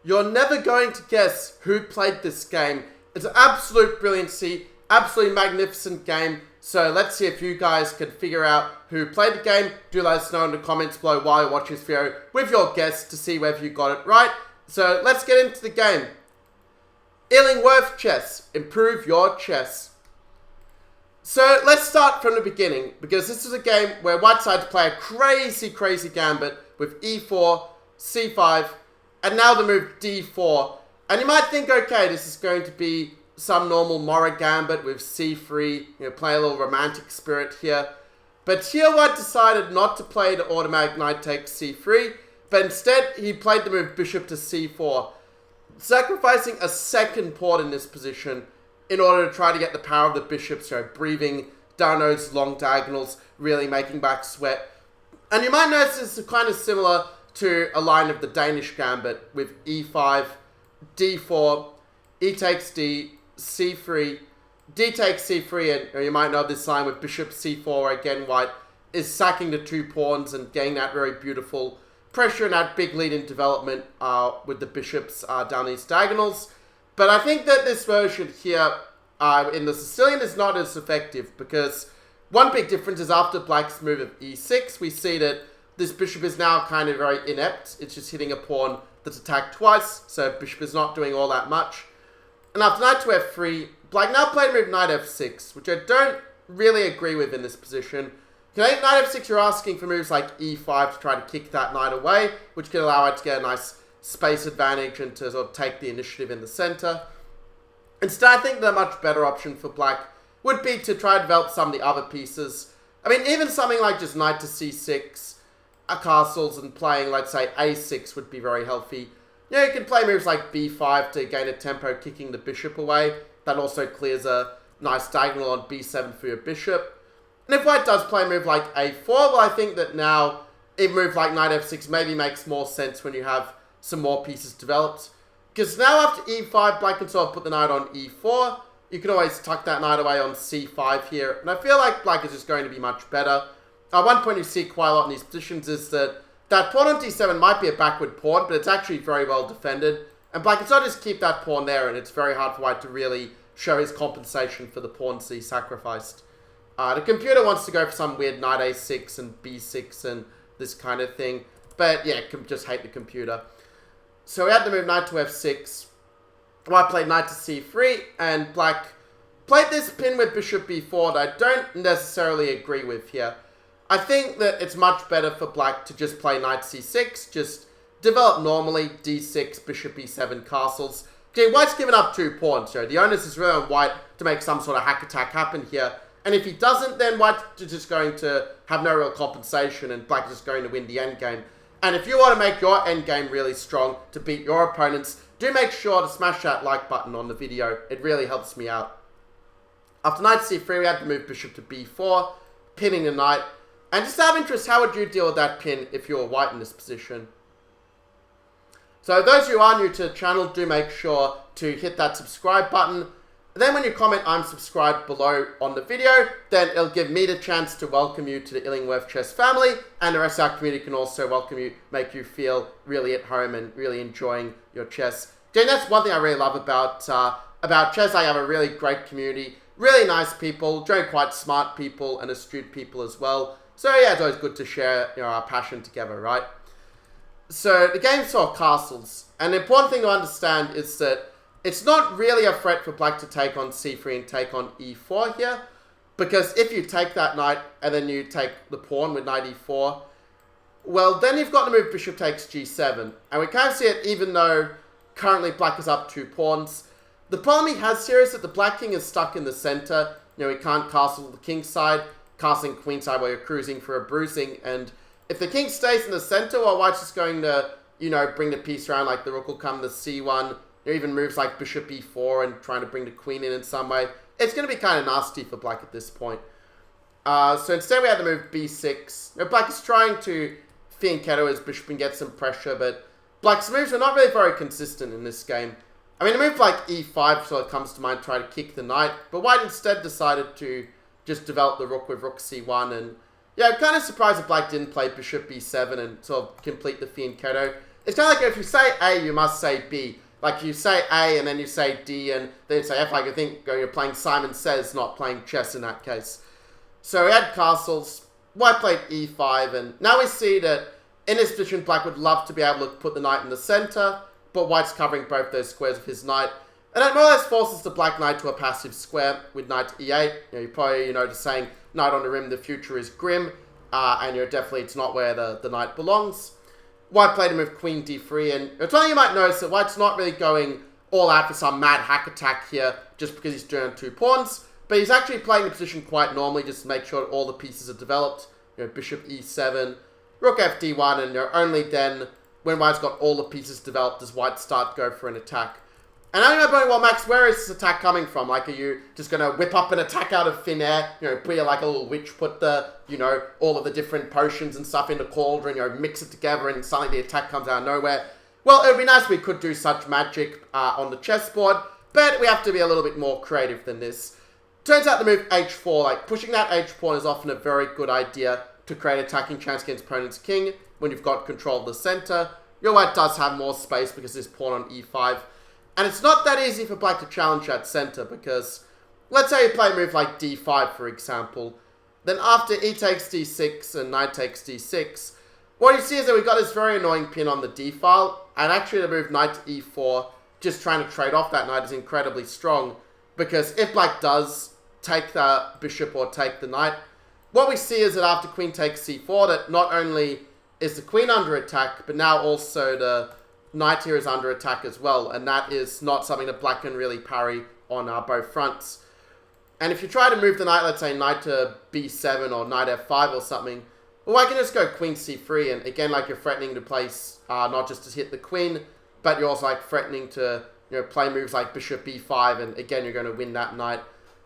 you're never going to guess who played this game. It's an absolute brilliancy, absolutely magnificent game. So let's see if you guys can figure out who played the game. Do let us know in the comments below while you're watching this video with your guess to see whether you got it right. So let's get into the game. Illingworth chess. Improve your chess. So let's start from the beginning, because this is a game where white sides play a crazy gambit with e4, c5, and now the move d4. And you might think, okay, this is going to be some normal Morra Gambit with c3, play a little romantic spirit here. But here white decided not to play the automatic knight takes c3, but instead he played the move bishop to c4, sacrificing a second pawn in this position in order to try to get the power of the bishops, breathing down those long diagonals, really making back sweat. And you might notice this is kind of similar to a line of the Danish Gambit with e5, d4, e takes d, c3, d takes c3, and you might know this line with bishop c4, where again white is sacking the two pawns and getting that very beautiful pressure and that big lead in development with the bishops down these diagonals. But I think that this version here in the Sicilian is not as effective, because one big difference is after black's move of e6, we see that this bishop is now kind of very inept. It's just hitting a pawn that's attacked twice, so bishop is not doing all that much. And after knight to f3, black now played a move knight f6, which I don't really agree with in this position. Knight f6, you're asking for moves like e5 to try to kick that knight away, which can allow it to get a nice space advantage and to sort of take the initiative in the center. Instead, I think the much better option for black would be to try to develop some of the other pieces. I mean, even something like just knight to c6, castles, and playing, let's say, a6 would be very healthy. You can play moves like b5 to gain a tempo, kicking the bishop away. That also clears a nice diagonal on b7 for your bishop. And if white does play a move like a4, well, I think that now a move like knight f6 maybe makes more sense when you have some more pieces developed. Because now after e5, black can sort of put the knight on e4. You can always tuck that knight away on c5 here. And I feel like black is just going to be much better. One point you see quite a lot in these positions is that pawn on d7 might be a backward pawn, but it's actually very well defended. And black can sort of just keep that pawn there, and it's very hard for white to really show his compensation for the pawns he sacrificed. The computer wants to go for some weird knight a6 and b6 and this kind of thing. But yeah, just hate the computer. So we had to move knight to f6. White played knight to c3, and black played this pin with bishop b4 that I don't necessarily agree with here. I think that it's much better for black to just play knight c6, just develop normally, d6, bishop e7, castles. Okay, white's given up two pawns, so the onus is really on white to make some sort of hack attack happen here. And if he doesn't, then white is just going to have no real compensation, and black is just going to win the endgame. And if you want to make your endgame really strong to beat your opponents, do make sure to smash that like button on the video. It really helps me out. After knight c3, we had to move bishop to b4, pinning the knight. And just out of interest, how would you deal with that pin if you were white in this position? So those who are new to the channel, do make sure to hit that subscribe button. And then when you comment I'm subscribed below on the video, then it'll give me the chance to welcome you to the Illingworth Chess family, and the rest of our community can also welcome you, make you feel really at home and really enjoying your chess. And that's one thing I really love about chess. I have a really great community, really nice people, very quite smart people and astute people as well. So yeah, it's always good to share our passion together, right? So the game saw castles, and the important thing to understand is that it's not really a threat for black to take on c3 and take on e4 here, because if you take that knight and then you take the pawn with knight e4, well, then you've got to move bishop takes g7. And we kind of see it even though currently black is up 2 pawns. The problem he has here is that the black king is stuck in the center. He can't castle the king side, castling queen side while you're cruising for a bruising. And if the king stays in the center, well, white's just going to, bring the piece around, like the rook will come to c1, or even moves like bishop e4 and trying to bring the queen in some way. It's going to be kind of nasty for black at this point. So instead we had to move b6. Black is trying to fianchetto his bishop and get some pressure, but black's moves are not really very consistent in this game. I mean, a move like e5 sort of comes to mind, try to kick the knight, but white instead decided to just develop the rook with rook c1, and yeah, I'm kind of surprised that black didn't play bishop b7 and sort of complete the fianchetto. It's kind of like if you say A, you must say B. Like you say A and then you say D and then you say F. Like I think you're playing Simon Says, not playing chess in that case. So we had castles. White played E5, and now we see that in this position, Black would love to be able to put the knight in the center, but White's covering both those squares with his knight. And that more or less forces the Black knight to a passive square with knight to E8. You're probably, just saying knight on the rim, the future is grim, and definitely it's not where the knight belongs. White played a move Queen D3, and it's something you might notice that White's not really going all out for some mad hack attack here just because he's doing 2 pawns, but he's actually playing the position quite normally just to make sure that all the pieces are developed. Bishop E7, Rook FD1, and only then, when White's got all the pieces developed, does White start to go for an attack. And now you're going, well, Max, where is this attack coming from? Like, are you just going to whip up an attack out of thin air? Be like a little witch, put the, all of the different potions and stuff in the cauldron, mix it together, and suddenly the attack comes out of nowhere. Well, it would be nice if we could do such magic on the chessboard, but we have to be a little bit more creative than this. Turns out the move H4, like, pushing that H-pawn is often a very good idea to create attacking chance against opponent's king when you've got control of the center. Your White does have more space because this pawn on E5. And it's not that easy for Black to challenge that center because, let's say you play a move like D5, for example. Then after E takes D6 and Knight takes D6, what you see is that we've got this very annoying pin on the D file, and actually the move Knight to E4, just trying to trade off that knight, is incredibly strong, because if Black does take the bishop or take the knight, what we see is that after Queen takes C4, that not only is the Queen under attack, but now also the Knight here is under attack as well, and that is not something that Black can really parry on both fronts. And if you try to move the knight, let's say Knight to B7 or Knight F5 or something, well, I can just go Queen C3, and again, like, you're threatening to place, not just to hit the Queen, but you're also, like, threatening to, play moves like Bishop B5, and again, you're going to win that knight.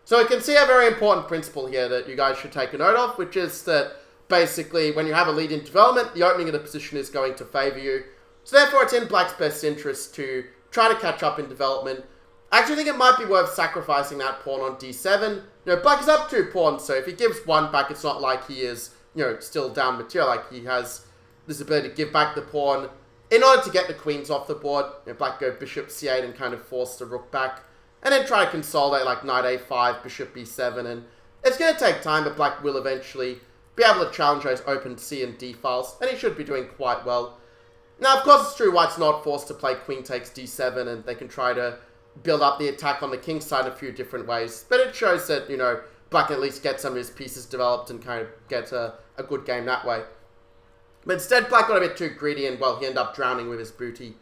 So you can see a very important principle here that you guys should take a note of, which is that basically, when you have a lead in development, the opening of the position is going to favor you. So therefore, it's in Black's best interest to try to catch up in development. I actually think it might be worth sacrificing that pawn on D7. Black is up 2 pawns, so if he gives 1 back, it's not like he is, still down material. Like, he has this ability to give back the pawn in order to get the queens off the board. Black go Bishop C8 and kind of force the rook back. And then try to consolidate like Knight A5, Bishop B7, and it's going to take time, but Black will eventually be able to challenge those open C and D files, and he should be doing quite well. Now, of course, it's true White's not forced to play Queen takes D7, and they can try to build up the attack on the King's side a few different ways, but it shows that, Black can at least get some of his pieces developed and kind of get a good game that way. But instead, Black got a bit too greedy, and, well, he ended up drowning with his booty.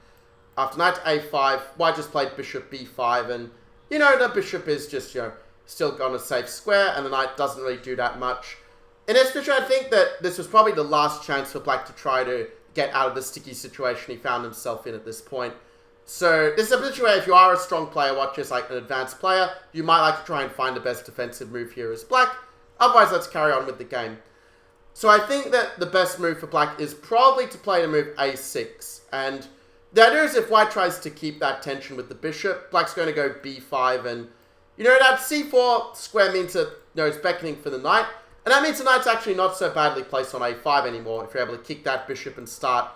After Knight to A5, White just played Bishop B5, and the bishop is just, still on a safe square, and the knight doesn't really do that much. In this position, I think that this was probably the last chance for Black to try to get out of the sticky situation he found himself in at this point. So, this is a position where if you are a strong player, watches like an advanced player, you might like to try and find the best defensive move here as Black. Otherwise, let's carry on with the game. So, I think that the best move for Black is probably to play the move A6, and the idea is if White tries to keep that tension with the bishop, Black's going to go B5, and, that C4 square means that, it's beckoning for the knight, and that means the knight's actually not so badly placed on A5 anymore, if you're able to kick that bishop and start,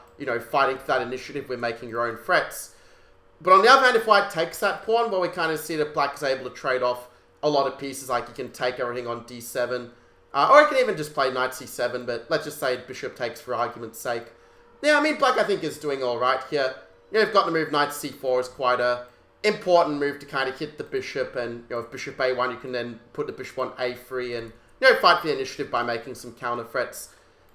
fighting for that initiative with making your own threats. But on the other hand, if White takes that pawn, well, we kind of see that Black is able to trade off a lot of pieces, like he can take everything on D7, or he can even just play Knight C7, but let's just say bishop takes for argument's sake. Yeah, Black, I think, is doing alright here. You've got the move Knight C4 is quite a important move to kind of hit the bishop, and, if Bishop A1, you can then put the bishop on A3 and, fight for the initiative by making some counter threats.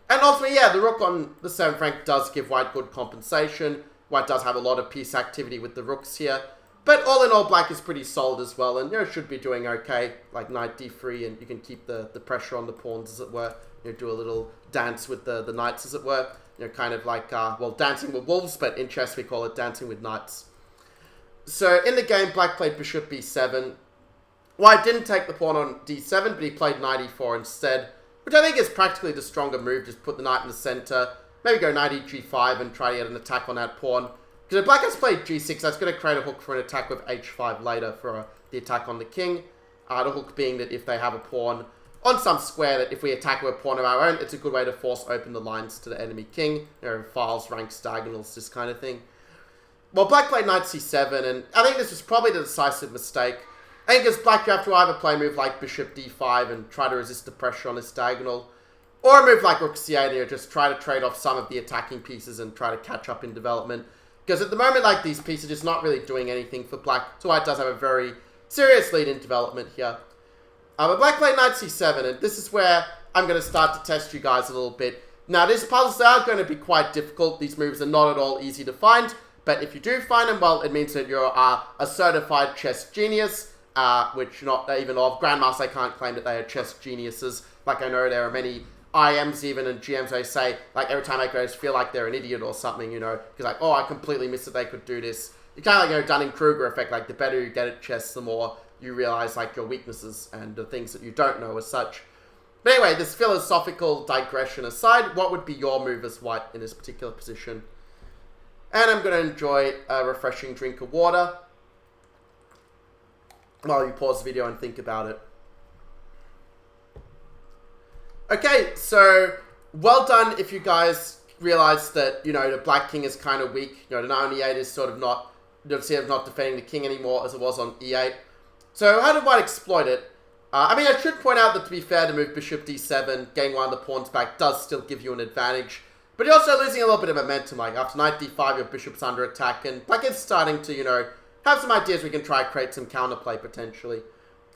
And ultimately, yeah, the rook on the 7th rank does give White good compensation. White does have a lot of piece activity with the rooks here. But all in all, Black is pretty solid as well, and, should be doing okay, like Knight D3, and you can keep the pressure on the pawns, as it were. Do a little dance with the knights, as it were. Kind of like, dancing with wolves, but in chess we call it dancing with knights. So, in the game, Black played Bishop B7. White didn't take the pawn on D7, but he played Knight E4 instead, which I think is practically the stronger move. Just put the knight in the center, maybe go Knight eG5 and try to get an attack on that pawn. Because if Black has played G6, that's going to create a hook for an attack with H5 later for the attack on the king. The hook being that if they have a pawn on some square that if we attack with a pawn of our own, it's a good way to force open the lines to the enemy king. Files, ranks, diagonals, this kind of thing. Well, black played knight c7, and I think this was probably the decisive mistake. I think as black, you have to either play a move like bishop d5 and try to resist the pressure on this diagonal, or a move like rook c8 and just try to trade off some of the attacking pieces and try to catch up in development. Because at the moment, like, these pieces are just not really doing anything for black, so white does have a very serious lead in development here. But black played knight c7, and this is where I'm going to start to test you guys a little bit. Now, these puzzles are going to be quite difficult. These moves are not at all easy to find, but if you do find them, well, it means that you're a certified chess genius, which not even of grandmasters, they can't claim that they are chess geniuses. Like, I know there are many IMs even and GMs, they say, like, every time they go, feel like they're an idiot or something, you know, because like, oh, I completely missed that they could do this. You kind of like, you know, Dunning-Kruger effect, like, the better you get at chess, the more you realize, like, your weaknesses and the things that you don't know as such. But anyway, this philosophical digression aside, what would be your move as white in this particular position? And I'm going to enjoy a refreshing drink of water while you pause the video and think about it. Okay, so well done if you guys realize that, you know, the black king is kind of weak. You know, the knight on e8 is sort of not defending the king anymore as it was on e8. So how did white exploit it? I mean, I should point out that, to be fair, to move bishop d7, getting one of the pawns back does still give you an advantage. But you're also losing a little bit of momentum. Like, after knight d5, your bishop's under attack, and black is starting to, you know, have some ideas we can try to create some counterplay, potentially.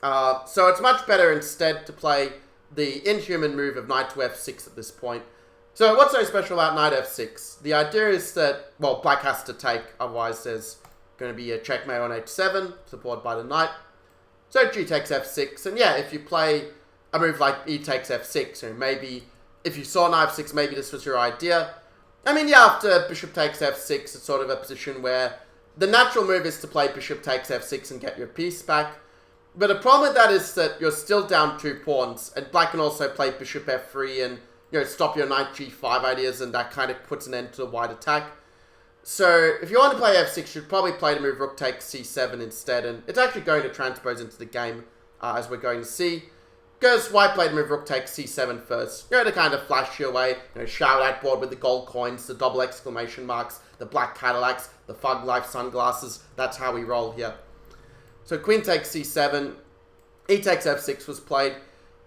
So it's much better instead to play the inhuman move of knight to f6 at this point. So what's so special about knight f6? The idea is that, well, black has to take, otherwise there's going to be a checkmate on h7, supported by the knight. So g takes f6, and yeah, if you play a move like e takes f6, or maybe if you saw knight f6, maybe this was your idea. I mean, yeah, after bishop takes f6, it's sort of a position where the natural move is to play bishop takes f6 and get your piece back. But the problem with that is that you're still down 2 pawns, and black can also play bishop f3 and, you know, stop your knight g5 ideas, and that kind of puts an end to the white attack. So if you want to play f6, you should probably play the move rook takes c7 instead, and it's actually going to transpose into the game, as we're going to see. Because white played the move rook takes c7 first, you know, to kind of flash your way, you know, shout out board with the gold coins, the double exclamation marks, the black Cadillacs, the Fug Life sunglasses. That's how we roll here. So queen takes c7, e takes f6 was played,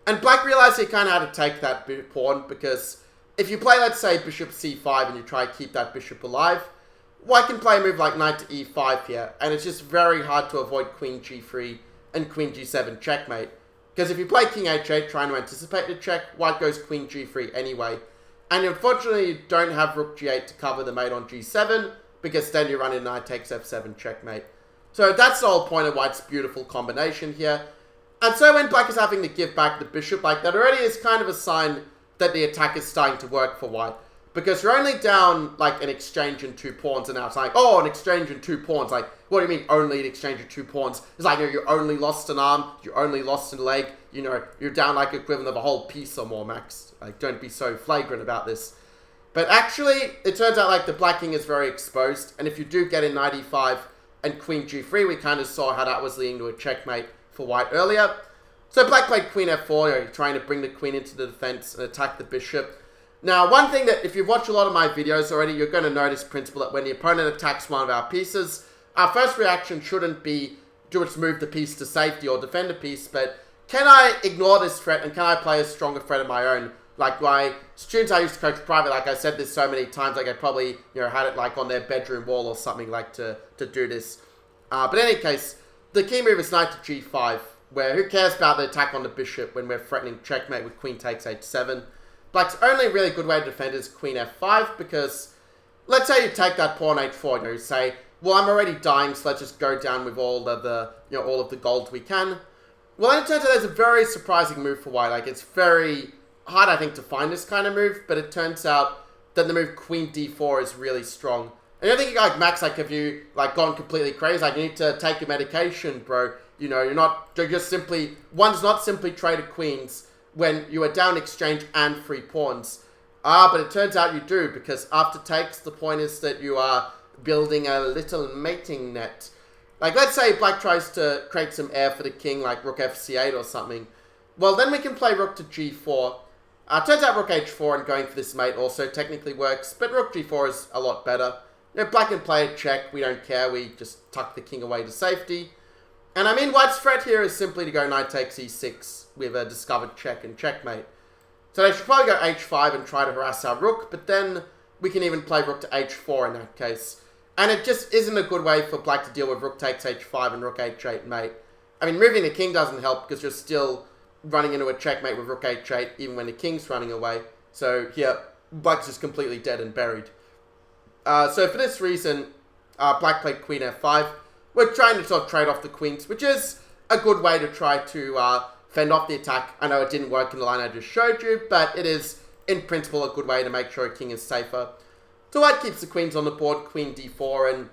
and black realized he kind of had to take that pawn, because if you play, let's say, bishop c5 and you try to keep that bishop alive, white can play a move like knight to e5 here, and it's just very hard to avoid queen g3 and queen g7 checkmate. Because if you play king h8 trying to anticipate the check, white goes queen g3 anyway. And unfortunately, you don't have rook g8 to cover the mate on g7, because then you run in knight takes f7 checkmate. So that's the whole point of white's beautiful combination here. And so when black is having to give back the bishop, like, that already is kind of a sign that the attack is starting to work for white. Because you're only down, like, an exchange in 2 pawns, and now it's like, oh, an exchange in 2 pawns. Like, what do you mean only an exchange in 2 pawns? It's like, you know, you only lost an arm, you only lost a leg, you know, you're down like equivalent of a whole piece or more, max. Like, don't be so flagrant about this. But actually, it turns out, like, the black king is very exposed, and if you do get in knight e5 and queen g3, we kind of saw how that was leading to a checkmate for white earlier. So black played queen f4, you know, trying to bring the queen into the defense and attack the bishop. Now, one thing that, if you've watched a lot of my videos already, you're going to notice principle that when the opponent attacks one of our pieces, our first reaction shouldn't be, do its move the piece to safety or defend a piece, but can I ignore this threat and can I play a stronger threat of my own? Like, my students I used to coach private, like I said this so many times, like I probably, you know, had it like on their bedroom wall or something, like to do this. But in any case, the key move is knight to g5, where who cares about the attack on the bishop when we're threatening checkmate with queen takes h7. Black's only really good way to defend is queen f5, because let's say you take that pawn h4, you know, you say, well, I'm already dying, so let's just go down with all of the, you know, all of the gold we can. Well, then it turns out there's a very surprising move for white. Like, it's very hard, I think, to find this kind of move, but it turns out that the move queen d4 is really strong. And you're thinking, like, Max, like, have you, like, gone completely crazy? Like, you need to take your medication, bro. You know, you're just simply, one's not simply traded queens when you are down exchange and 3 pawns. But it turns out you do, because after takes, the point is that you are building a little mating net. Like, let's say black tries to create some air for the king, like rook fc8 or something. Well, then we can play rook to g4. Turns out rook h4 and going for this mate also technically works, but rook g4 is a lot better. You know, black can play a check, we don't care, we just tuck the king away to safety. And I mean, white's threat here is simply to go knight takes e6 with a discovered check and checkmate. So they should probably go h5 and try to harass our rook, but then we can even play rook to h4 in that case. And it just isn't a good way for black to deal with rook takes h5 and rook h8 mate. I mean, moving the king doesn't help because you're still running into a checkmate with rook h8 even when the king's running away. So here, black's just completely dead and buried. So for this reason, black played queen f5. We're trying to sort of trade off the queens, which is a good way to try to fend off the attack. I know it didn't work in the line I just showed you, but it is, in principle, a good way to make sure a king is safer. So white keeps the queens on the board, queen d4, and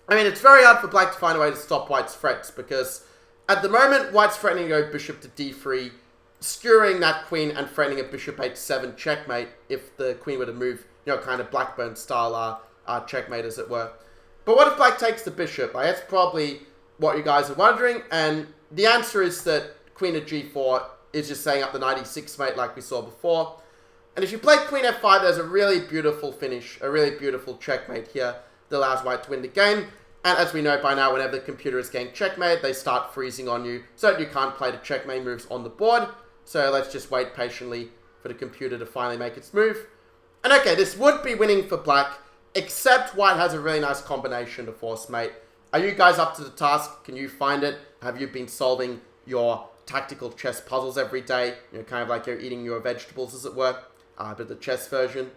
I mean, it's very hard for black to find a way to stop white's threats, because at the moment, white's threatening to go bishop to d3, skewering that queen and threatening a bishop h7 checkmate if the queen were to move, you know, kind of Blackburn style checkmate, as it were. But what if black takes the bishop? Like, that's probably what you guys are wondering, and the answer is that queen to g4 is just setting up the knight e6 mate like we saw before. And if you play queen f5, there's a really beautiful finish, a really beautiful checkmate here that allows white to win the game. And as we know by now, whenever the computer is getting checkmate, they start freezing on you so that you can't play the checkmate moves on the board. So let's just wait patiently for the computer to finally make its move. And okay, this would be winning for black, except white has a really nice combination to force mate. Are you guys up to the task? Can you find it? Have you been solving your tactical chess puzzles every day? You know, kind of like you're eating your vegetables, as it were. But the chess version.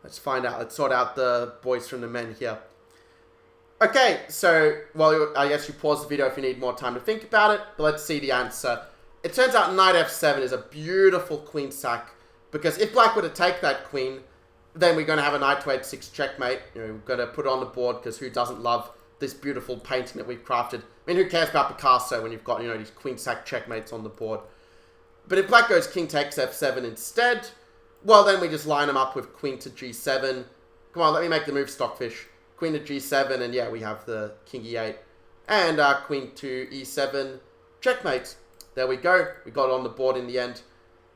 Let's find out. Let's sort out the boys from the men here. Okay, so, well, I guess you pause the video if you need more time to think about it, but let's see the answer. It turns out knight f7 is a beautiful queen sack, because if black were to take that queen, then we're going to have a knight to h6 checkmate. You know, we're going to put it on the board, because who doesn't love this beautiful painting that we've crafted? I mean, who cares about Picasso when you've got, you know, these queen sack checkmates on the board? But if black goes king takes f7 instead, well, then we just line them up with queen to g7. Come on, let me make the move, Stockfish. Queen to g7, and yeah, we have the king e8. And queen to e7, checkmate. There we go. We got it on the board in the end.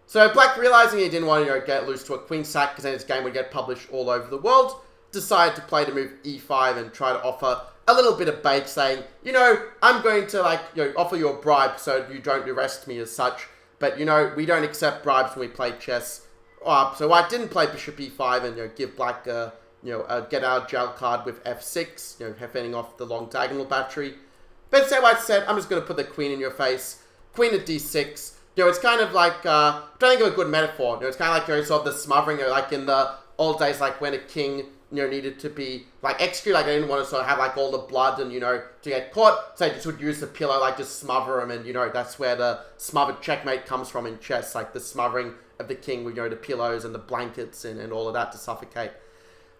So black, realizing he didn't want to get loose to a queen sack, because then his game would get published all over the world, decided to play the move e5 and try to offer a little bit of bait, saying, you know, I'm going to, like, you know, offer you a bribe so you don't arrest me as such. But, you know, we don't accept bribes when we play chess. So white didn't play bishop e5 and, you know, give black a, you know, a get out of jail card with f6, you know, fending off the long diagonal battery. But instead white said, I'm just going to put the queen in your face. Queen to d6. You know, it's kind of like, I'm trying to think of a good metaphor. You know, it's kind of like, you know, sort of the smothering, you know, like in the old days, like when a king, you know, needed to be, like, executed, like, they didn't want to sort of have, like, all the blood and, you know, to get caught, so they just would use the pillow, like, just smother him, and, you know, that's where the smothered checkmate comes from in chess, like, the smothering of the king with, you know, the pillows and the blankets and all of that to suffocate.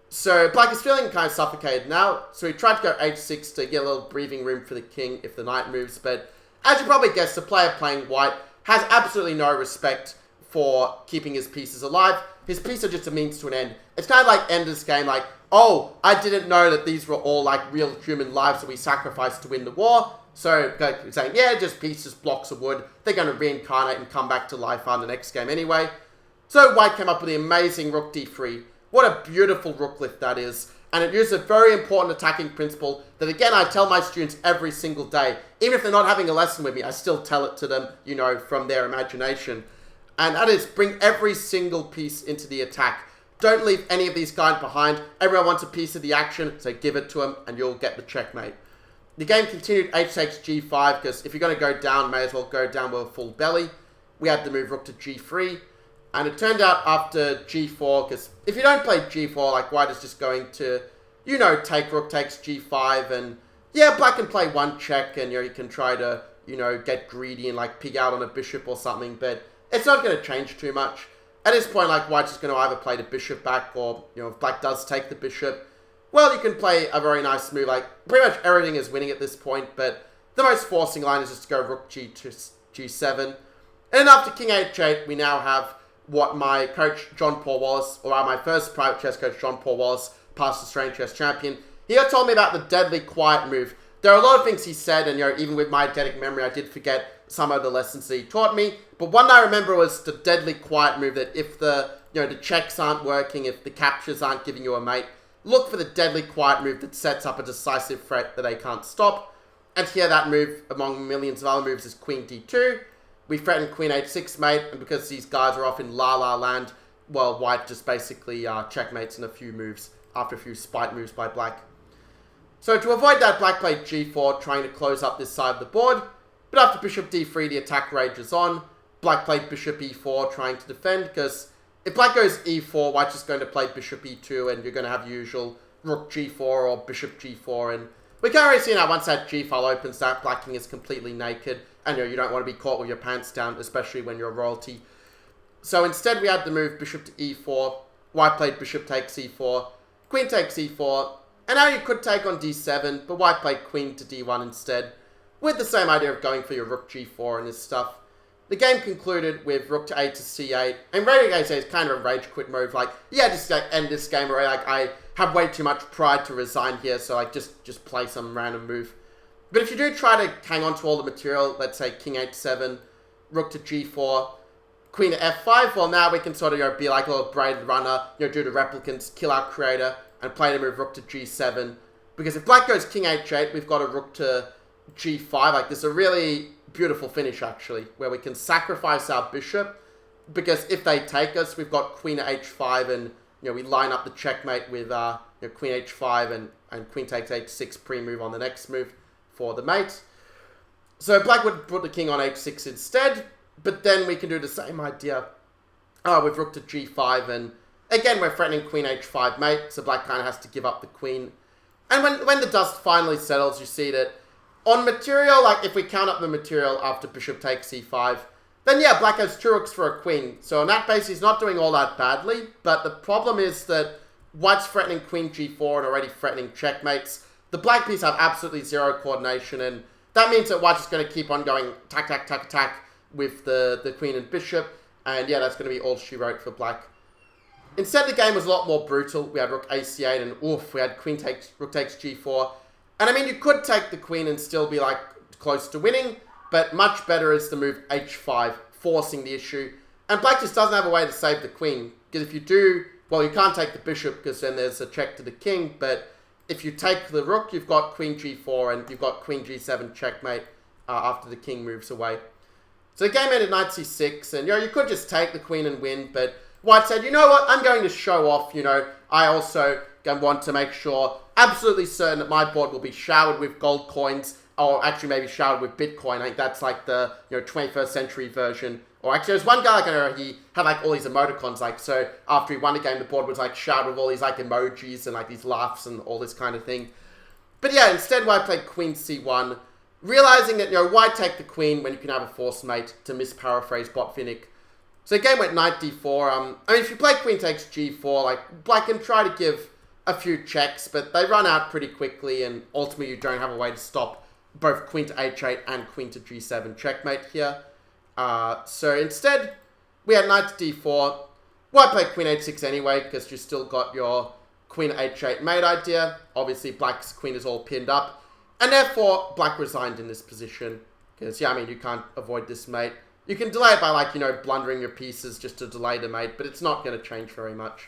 So, black is feeling kind of suffocated now, so he tried to go h6 to get a little breathing room for the king if the knight moves, but as you probably guessed, the player playing white has absolutely no respect for keeping his pieces alive. His pieces are just a means to an end. It's kind of like Ender's Game, like, oh, I didn't know that these were all, like, real human lives that we sacrificed to win the war. So, saying, yeah, just pieces, blocks of wood. They're going to reincarnate and come back to life on the next game anyway. So, white came up with the amazing rook d3. What a beautiful rook lift that is. And it used a very important attacking principle that, again, I tell my students every single day. Even if they're not having a lesson with me, I still tell it to them, you know, from their imagination. And that is, bring every single piece into the attack. Don't leave any of these guys behind. Everyone wants a piece of the action, so give it to them, and you'll get the checkmate. The game continued h takes g5, because if you're going to go down, may as well go down with a full belly. We had the move rook to g3. And it turned out after g4, because if you don't play g4, like, white is just going to, you know, take rook takes g5, and yeah, black can play one check, and, you know, you can try to, you know, get greedy and, like, pig out on a bishop or something, but it's not going to change too much. At this point, like, white's just going to either play the bishop back, or, you know, if black does take the bishop, well, you can play a very nice move. Like, pretty much everything is winning at this point, but the most forcing line is just to go rook g7. And then after king h8, we now have what my coach, John Paul Wallace, or my first private chess coach, John Paul Wallace, past Australian chess champion, he told me about the deadly quiet move, there are a lot of things he said, and even with my eidetic memory, I did forget some of the lessons that he taught me. But one I remember was the deadly quiet move, that if the the checks aren't working, if the captures aren't giving you a mate, look for the deadly quiet move that sets up a decisive threat that they can't stop. And here that move, among millions of other moves, is Queen D2. We threaten Queen H6 mate, and because these guys are off in La land, well, white just basically checkmates in a few moves after a few spite moves by black. So to avoid that, black played G4, trying to close up this side of the board. But after bishop D3, the attack rages on. Black played bishop E4, trying to defend, because if black goes E4, white's just going to play bishop E2, and you're going to have usual rook G4 or bishop G4. And we can already see now, once that G file opens, that black king is completely naked, and you don't want to be caught with your pants down, especially when you're royalty. So instead, we had the move bishop to E4. White played bishop takes E4, queen takes E4, and now you could take on D7, but white played queen to D1 instead, with the same idea of going for your rook G4 and this stuff. The game concluded with rook to A to C8, and Radiant Gaze is kind of a rage quit move, like, yeah, just end this game, or I have way too much pride to resign here, so just play some random move. But if you do try to hang on to all the material, let's say king H7, rook to G4, queen to F5, well now we can sort of be like a little braided runner, do the replicants, kill our creator, and play the move rook to G7. Because if black goes king H8, we've got a rook to G5, like this is a really beautiful finish actually, where we can sacrifice our bishop, because if they take us, we've got queen to H5, and we line up the checkmate with queen H5 and queen takes H6 pre-move on the next move for the mate. So black would put the king on H6 instead, but then we can do the same idea with rook to G5, and again we're threatening queen H5 mate, so black kind of has to give up the queen. And when the dust finally settles, you see that on material, like if we count up the material after bishop takes C5, then yeah, black has two rooks for a queen. So on that basis, he's not doing all that badly, but the problem is that white's threatening queen G4 and already threatening checkmates. The black piece have absolutely zero coordination, and that means that white's just going to keep on going attack with the queen and bishop, and yeah, that's going to be all she wrote for black. Instead, the game was a lot more brutal. We had rook AC8, and oof, we had rook takes G4. And I mean, you could take the queen and still be like close to winning, but much better is the move H5, forcing the issue. And black just doesn't have a way to save the queen, because if you do, well, you can't take the bishop because then there's a check to the king, but if you take the rook, you've got queen G4 and you've got queen G7 checkmate after the king moves away. So the game ended knight C6, and you could just take the queen and win, but white said, you know what, I'm going to show off, I also want to make sure, absolutely certain that my board will be showered with gold coins, or actually maybe showered with Bitcoin. I think that's like the 21st century version. Or actually, there's one guy, he had like all these emoticons, like, so after he won the game, the board was like showered with all these like emojis and like these laughs and all this kind of thing. But yeah, instead white played queen C1, realizing that, why take the queen when you can have a force mate, to misparaphrase Botvinnik. So the game went knight D4. I mean, if you play queen takes G4, like, black can try to give a few checks, but they run out pretty quickly, and ultimately you don't have a way to stop both queen to H8 and queen to G7 checkmate here. So instead, we had knight to D4. White played queen H6 anyway, because you still got your queen H8 mate idea. Obviously, black's queen is all pinned up, and therefore, black resigned in this position, because, yeah, I mean, you can't avoid this mate. You can delay it by, like, blundering your pieces just to delay the mate, but it's not going to change very much.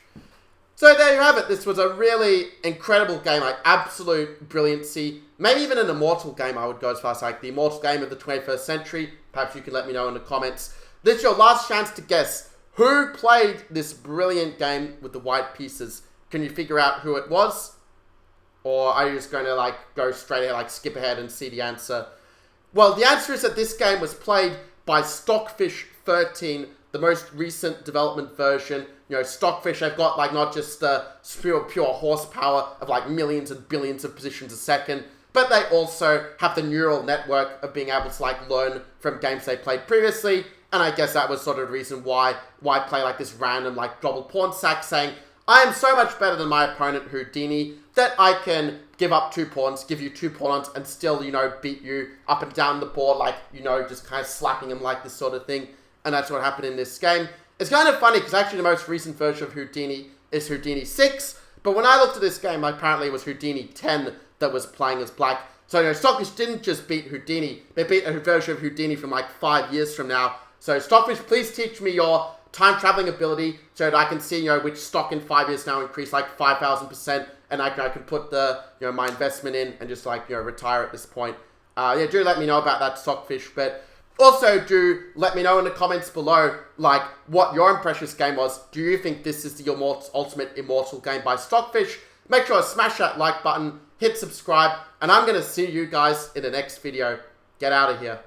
So there you have it. This was a really incredible game, like absolute brilliancy. Maybe even an immortal game, I would go as far as like the immortal game of the 21st century. Perhaps you can let me know in the comments. This is your last chance to guess who played this brilliant game with the white pieces. Can you figure out who it was? Or are you just going to like go straight ahead, like skip ahead and see the answer? Well, the answer is that this game was played by Stockfish 13, the most recent development version. Stockfish, they've got like not just the pure horsepower of like millions and billions of positions a second, but they also have the neural network of being able to like learn from games they played previously. And I guess that was sort of the reason why play like this random like double pawn sack, saying, I am so much better than my opponent Houdini that I can give up 2 pawns, give you 2 pawns, and still, beat you up and down the board, like, just kind of slapping him like this sort of thing. And that's what happened in this game. It's kind of funny, because actually the most recent version of Houdini is Houdini 6, but when I looked at this game, apparently it was Houdini 10 that was playing as black. So, Stockfish didn't just beat Houdini. They beat a version of Houdini from like 5 years from now. So, Stockfish, please teach me your time traveling ability so that I can see, which stock in 5 years now increase like 5,000%, and I can put the, my investment in and just like, retire at this point. Yeah, do let me know about that, Stockfish. But also do let me know in the comments below, like, what your impression game was. Do you think this is the ultimate immortal game by Stockfish? Make sure to smash that like button, hit subscribe, and I'm going to see you guys in the next video. Get out of here.